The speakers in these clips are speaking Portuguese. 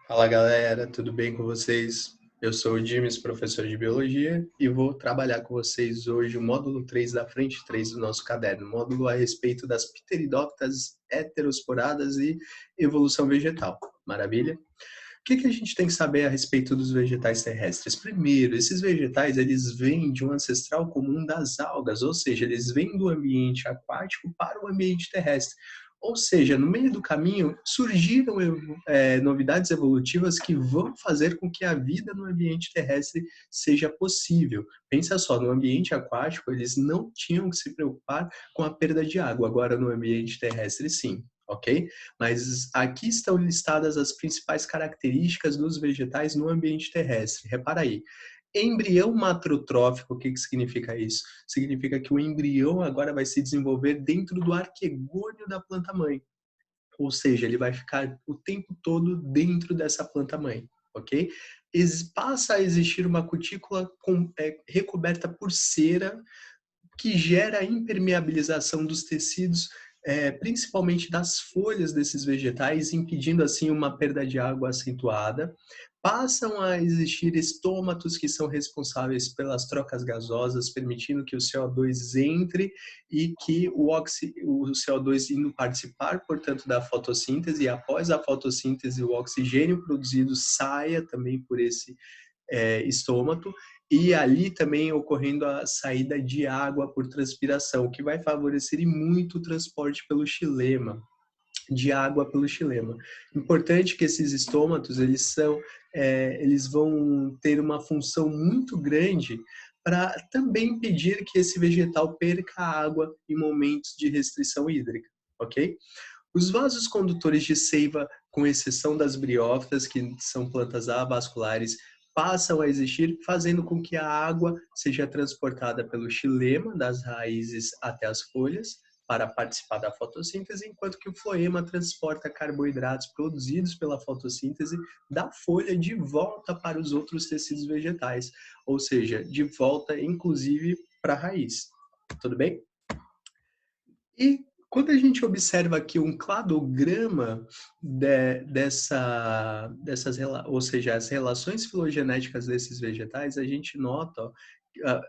Fala galera, tudo bem com vocês? Eu sou o Dimes, professor de Biologia, e vou trabalhar com vocês hoje o módulo 3 da frente 3 do nosso caderno, módulo a respeito das pteridófitas heterosporadas e evolução vegetal. Maravilha? O que a gente tem que saber a respeito dos vegetais terrestres? Primeiro, esses vegetais eles vêm de um ancestral comum das algas, ou seja, eles vêm do ambiente aquático para o ambiente terrestre. Ou seja, no meio do caminho surgiram novidades evolutivas que vão fazer com que a vida no ambiente terrestre seja possível. Pensa só, no ambiente aquático eles não tinham que se preocupar com a perda de água, agora no ambiente terrestre sim. Ok? Mas aqui estão listadas as principais características dos vegetais no ambiente terrestre. Repara aí. Embrião matrotrófico, o que significa isso? Significa que o embrião agora vai se desenvolver dentro do arquegônio da planta-mãe. Ou seja, ele vai ficar o tempo todo dentro dessa planta-mãe, ok? Passa a existir uma cutícula recoberta por cera que gera a impermeabilização dos tecidos, principalmente das folhas desses vegetais, impedindo assim uma perda de água acentuada. Passam a existir estômatos que são responsáveis pelas trocas gasosas, permitindo que o CO2 entre e que o CO2 indo participar, portanto, da fotossíntese, e após a fotossíntese o oxigênio produzido saia também por esse estômato, e ali também ocorrendo a saída de água por transpiração, que vai favorecer muito o transporte pelo xilema, de água pelo xilema. Importante que esses estômatos, eles vão ter uma função muito grande para também impedir que esse vegetal perca água em momentos de restrição hídrica, ok? Os vasos condutores de seiva, com exceção das briófitas, que são plantas avasculares, passam a existir, fazendo com que a água seja transportada pelo xilema das raízes até as folhas, para participar da fotossíntese, enquanto que o floema transporta carboidratos produzidos pela fotossíntese da folha de volta para os outros tecidos vegetais, ou seja, de volta, inclusive, para a raiz. Tudo bem? E quando a gente observa aqui um cladograma ou seja, as relações filogenéticas desses vegetais, a gente nota ó,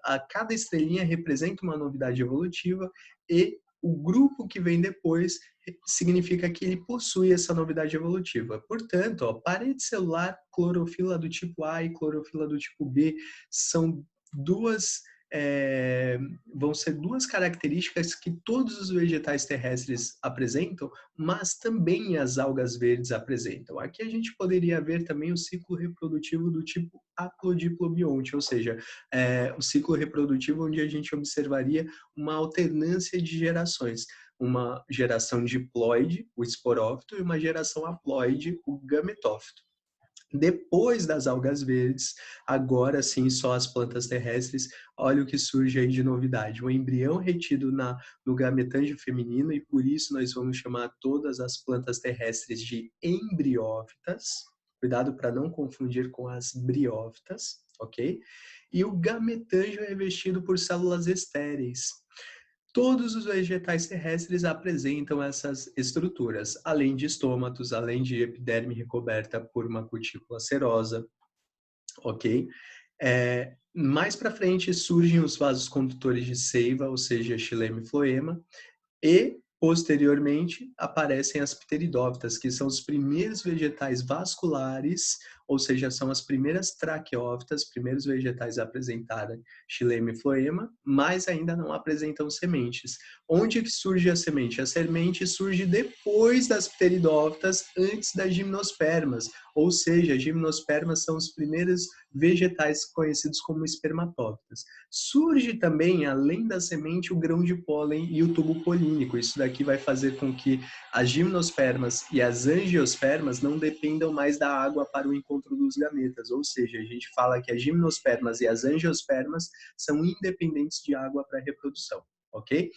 a cada estrelinha representa uma novidade evolutiva e o grupo que vem depois significa que ele possui essa novidade evolutiva. Portanto, ó, parede celular, clorofila do tipo A e clorofila do tipo B são duas vão ser duas características que todos os vegetais terrestres apresentam, mas também as algas verdes apresentam. Aqui a gente poderia ver também o ciclo reprodutivo do tipo haplodiplobionte, ou seja, o ciclo reprodutivo onde a gente observaria uma alternância de gerações. Uma geração diploide, o esporófito, e uma geração haploide, o gametófito. Depois das algas verdes, agora sim só as plantas terrestres, olha o que surge aí de novidade. O embrião retido no gametângio feminino, e por isso nós vamos chamar todas as plantas terrestres de embriófitas. Cuidado para não confundir com as briófitas, ok? E o gametângio é revestido por células estéreis. Todos os vegetais terrestres apresentam essas estruturas, além de estômatos, além de epiderme recoberta por uma cutícula serosa, ok? Mais para frente surgem os vasos condutores de seiva, ou seja, xilema e floema, e, posteriormente, aparecem as pteridófitas, que são os primeiros vegetais vasculares, ou seja, são as primeiras traqueófitas, primeiros vegetais a apresentarem xilema e floema, mas ainda não apresentam sementes. Onde que surge a semente? A semente surge depois das pteridófitas, antes das gimnospermas, ou seja, gimnospermas são os primeiros vegetais conhecidos como espermatófitas. Surge também, além da semente, o grão de pólen e o tubo polínico. Isso daqui vai fazer com que as gimnospermas e as angiospermas não dependam mais da água para o encontro dos gametas. Ou seja, a gente fala que as gimnospermas e as angiospermas são independentes de água para a reprodução, ok?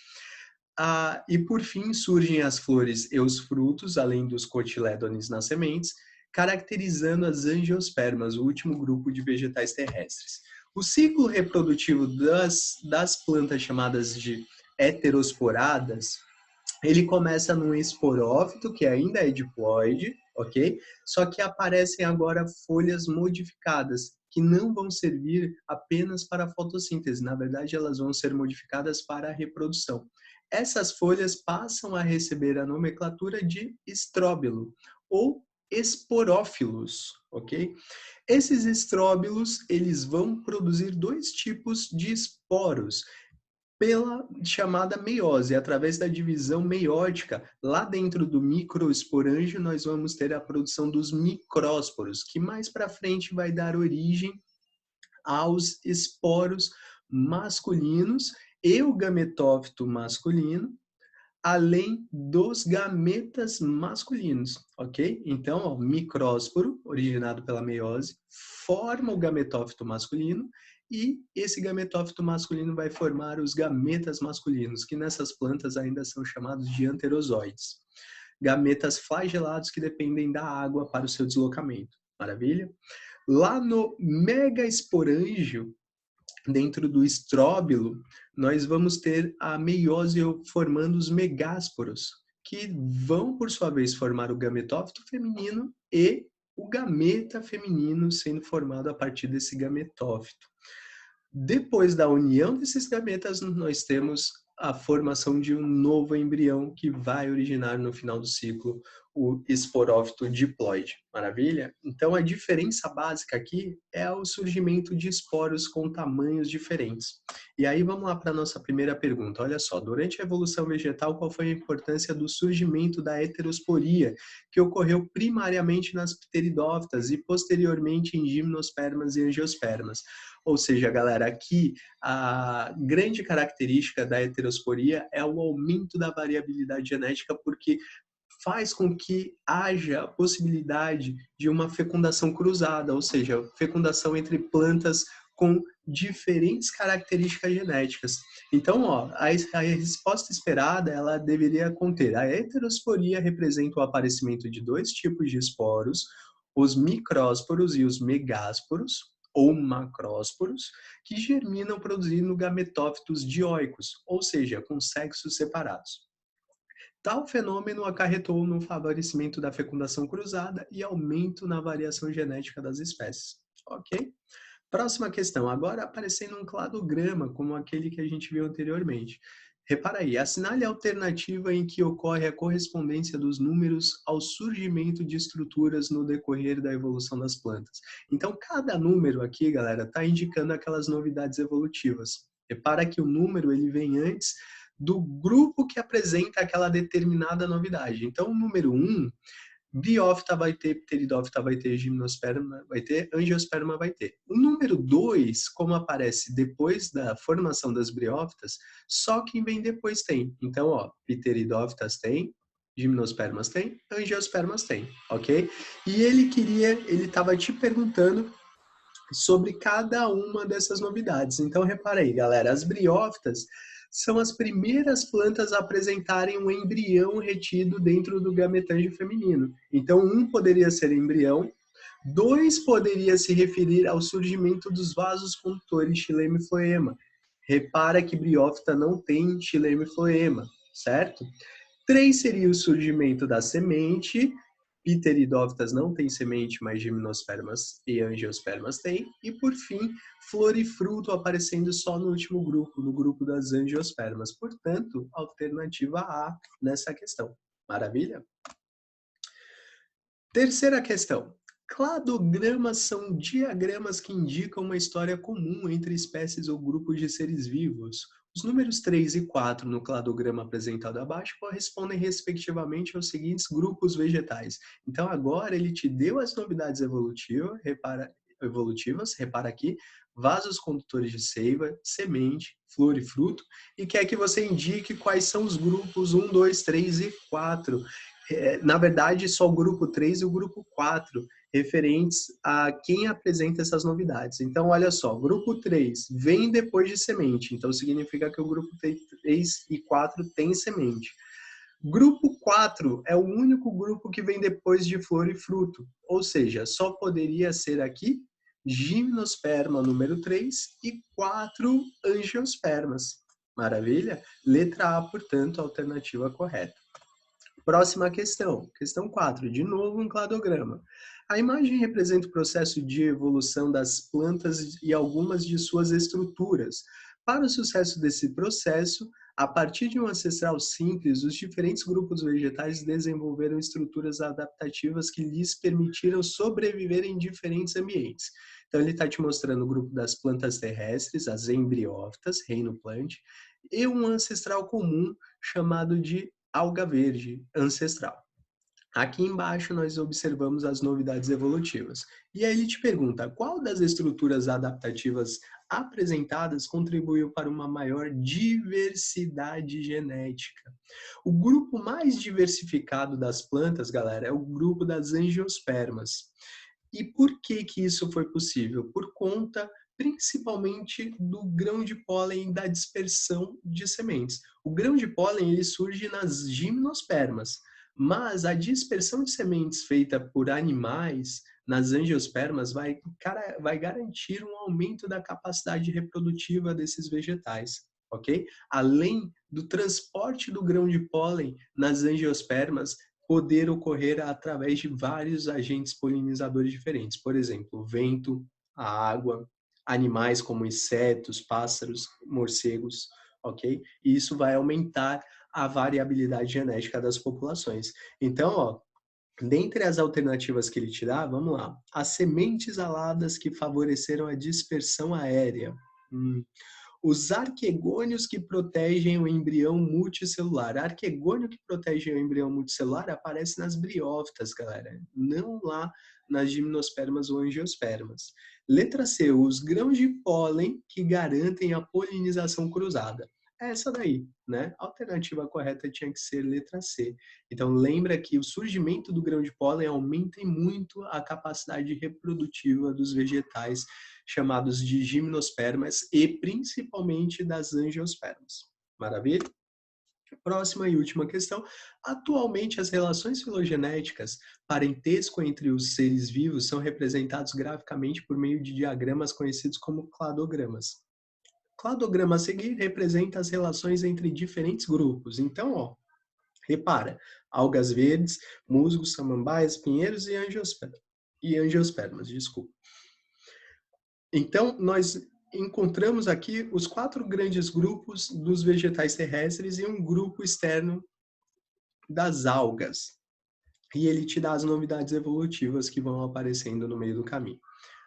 E por fim surgem as flores e os frutos, além dos cotilédones nas sementes, caracterizando as angiospermas, o último grupo de vegetais terrestres. O ciclo reprodutivo das plantas chamadas de heterosporadas Ele começa num esporófito, que ainda é diploide, ok? Só que aparecem agora folhas modificadas, que não vão servir apenas para a fotossíntese. Na verdade, elas vão ser modificadas para a reprodução. Essas folhas passam a receber a nomenclatura de estróbilo ou esporófilos, ok? Esses estróbilos, eles vão produzir dois tipos de esporos, pela chamada meiose, através da divisão meiótica. Lá dentro do microesporângio, nós vamos ter a produção dos micrósporos, que mais para frente vai dar origem aos esporos masculinos e o gametófito masculino, além dos gametas masculinos, ok? Então, ó, micrósporo, originado pela meiose, forma o gametófito masculino e esse gametófito masculino vai formar os gametas masculinos, que nessas plantas ainda são chamados de anterozoides. Gametas flagelados que dependem da água para o seu deslocamento. Maravilha? Lá no megaesporângio, dentro do estróbilo, nós vamos ter a meiose formando os megásporos, que vão, por sua vez, formar o gametófito feminino e o gameta feminino sendo formado a partir desse gametófito. Depois da união desses gametas, nós temos a formação de um novo embrião que vai originar no final do ciclo o esporófito diploide. Maravilha? Então a diferença básica aqui é o surgimento de esporos com tamanhos diferentes. E aí vamos lá para a nossa primeira pergunta. Olha só, durante a evolução vegetal, qual foi a importância do surgimento da heterosporia, que ocorreu primariamente nas pteridófitas e posteriormente em gimnospermas e angiospermas? Ou seja, galera, aqui a grande característica da heterosporia é o aumento da variabilidade genética, porque faz com que haja a possibilidade de uma fecundação cruzada, ou seja, fecundação entre plantas com diferentes características genéticas. Então, ó, a resposta esperada, ela deveria conter: a heterosporia representa o aparecimento de dois tipos de esporos, os micrósporos e os megásporos, ou macrósporos, que germinam produzindo gametófitos dioicos, ou seja, com sexos separados. Tal fenômeno acarretou no favorecimento da fecundação cruzada e aumento na variação genética das espécies. Ok? Próxima questão. Agora aparecendo um cladograma, como aquele que a gente viu anteriormente. Repara aí, assinale a alternativa em que ocorre a correspondência dos números ao surgimento de estruturas no decorrer da evolução das plantas. Então, cada número aqui, galera, está indicando aquelas novidades evolutivas. Repara que o número ele vem antes do grupo que apresenta aquela determinada novidade. Então, o número 1, briófita vai ter, pteridófita vai ter, gimnosperma vai ter, angiosperma vai ter. O número 2, como aparece depois da formação das briófitas, só quem vem depois tem. Então, ó, pteridófitas tem, gimnospermas tem, angiospermas tem, ok? E ele estava te perguntando sobre cada uma dessas novidades. Então, repara aí, galera, as briófitas são as primeiras plantas a apresentarem um embrião retido dentro do gametângio feminino. Então, um poderia ser embrião, dois poderia se referir ao surgimento dos vasos condutores xilema e floema. Repara que briófita não tem xilema e floema, certo? 3 seria o surgimento da semente. Pteridófitas não tem semente, mas gimnospermas e angiospermas têm. E, por fim, flor e fruto aparecendo só no último grupo, no grupo das angiospermas. Portanto, alternativa A nessa questão. Maravilha? Terceira questão. Cladogramas são diagramas que indicam uma história comum entre espécies ou grupos de seres vivos. Os números 3 e 4 no cladograma apresentado abaixo correspondem respectivamente aos seguintes grupos vegetais. Então agora ele te deu as novidades evolutivas, repara aqui, vasos condutores de seiva, semente, flor e fruto, e quer que você indique quais são os grupos 1, 2, 3 e 4. Na verdade, só o grupo 3 e o grupo 4, referentes a quem apresenta essas novidades. Então, olha só, grupo 3 vem depois de semente, então significa que o grupo 3 e 4 tem semente. Grupo 4 é o único grupo que vem depois de flor e fruto, ou seja, só poderia ser aqui gimnosperma número 3 e 4 angiospermas. Maravilha? Letra A, portanto, a alternativa correta. Próxima questão, questão 4, de novo um cladograma. A imagem representa o processo de evolução das plantas e algumas de suas estruturas. Para o sucesso desse processo, a partir de um ancestral simples, os diferentes grupos vegetais desenvolveram estruturas adaptativas que lhes permitiram sobreviver em diferentes ambientes. Então, ele está te mostrando o grupo das plantas terrestres, as embriófitas, reino plant, e um ancestral comum chamado de alga verde ancestral. Aqui embaixo nós observamos as novidades evolutivas. E aí ele te pergunta, qual das estruturas adaptativas apresentadas contribuiu para uma maior diversidade genética? O grupo mais diversificado das plantas, galera, é o grupo das angiospermas. E por que que isso foi possível? Por conta principalmente do grão de pólen e da dispersão de sementes. O grão de pólen ele surge nas gimnospermas, mas a dispersão de sementes feita por animais nas angiospermas vai garantir um aumento da capacidade reprodutiva desses vegetais, ok? Além do transporte do grão de pólen nas angiospermas poder ocorrer através de vários agentes polinizadores diferentes, por exemplo, o vento, a água, animais como insetos, pássaros, morcegos, ok? E isso vai aumentar a variabilidade genética das populações. Então, ó, dentre as alternativas que ele te dá, vamos lá. As sementes aladas que favoreceram a dispersão aérea. Os arquegônios que protegem o embrião multicelular. Arquegônio que protege o embrião multicelular aparece nas briófitas, galera. Não lá nas gimnospermas ou angiospermas. Letra C. Os grãos de pólen que garantem a polinização cruzada. É essa daí, né? A alternativa correta tinha que ser letra C. Então lembra que o surgimento do grão de pólen aumenta muito a capacidade reprodutiva dos vegetais chamados de gimnospermas e principalmente das angiospermas. Maravilha? Próxima e última questão. Atualmente, as relações filogenéticas, parentesco entre os seres vivos, são representados graficamente por meio de diagramas conhecidos como cladogramas. Cladograma a seguir representa as relações entre diferentes grupos. Então, ó, repara, algas verdes, musgos, samambaias, pinheiros e angiospermas, desculpa. Então, nós encontramos aqui os 4 grandes grupos dos vegetais terrestres e um grupo externo das algas. E ele te dá as novidades evolutivas que vão aparecendo no meio do caminho.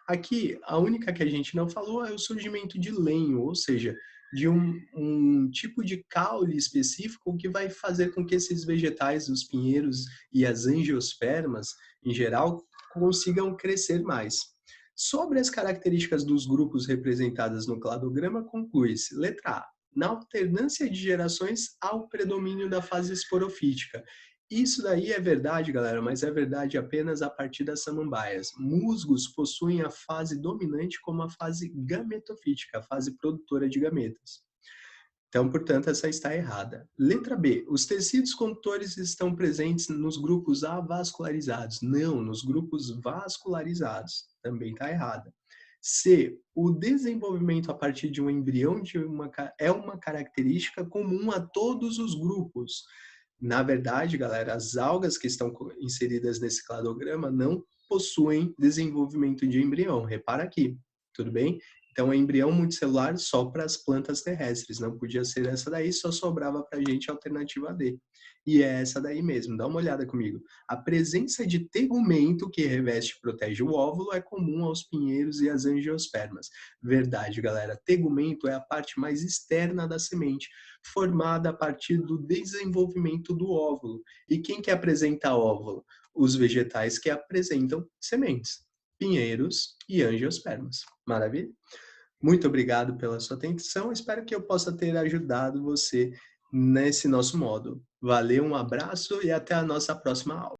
Aqui, a única que a gente não falou é o surgimento de lenho, ou seja, de um tipo de caule específico que vai fazer com que esses vegetais, os pinheiros e as angiospermas, em geral, consigam crescer mais. Sobre as características dos grupos representadas no cladograma, conclui-se, letra A, na alternância de gerações há o predomínio da fase esporofítica. Isso daí é verdade, galera, mas é verdade apenas a partir das samambaias. Musgos possuem a fase dominante como a fase gametofítica, a fase produtora de gametas. Então, portanto, essa está errada. Letra B. Os tecidos condutores estão presentes nos grupos avascularizados. Não, nos grupos vascularizados. Também está errada. C. O desenvolvimento a partir de um embrião é uma característica comum a todos os grupos. Na verdade, galera, as algas que estão inseridas nesse cladograma não possuem desenvolvimento de embrião. Repara aqui, tudo bem? Então, é embrião multicelular só para as plantas terrestres. Não podia ser essa daí, só sobrava para a gente a alternativa D. E é essa daí mesmo. Dá uma olhada comigo. A presença de tegumento que reveste e protege o óvulo é comum aos pinheiros e às angiospermas. Verdade, galera. Tegumento é a parte mais externa da semente, formada a partir do desenvolvimento do óvulo. E quem que apresenta óvulo? Os vegetais que apresentam sementes. Pinheiros e angiospermas. Maravilha? Muito obrigado pela sua atenção. Espero que eu possa ter ajudado você nesse nosso módulo. Valeu, um abraço e até a nossa próxima aula.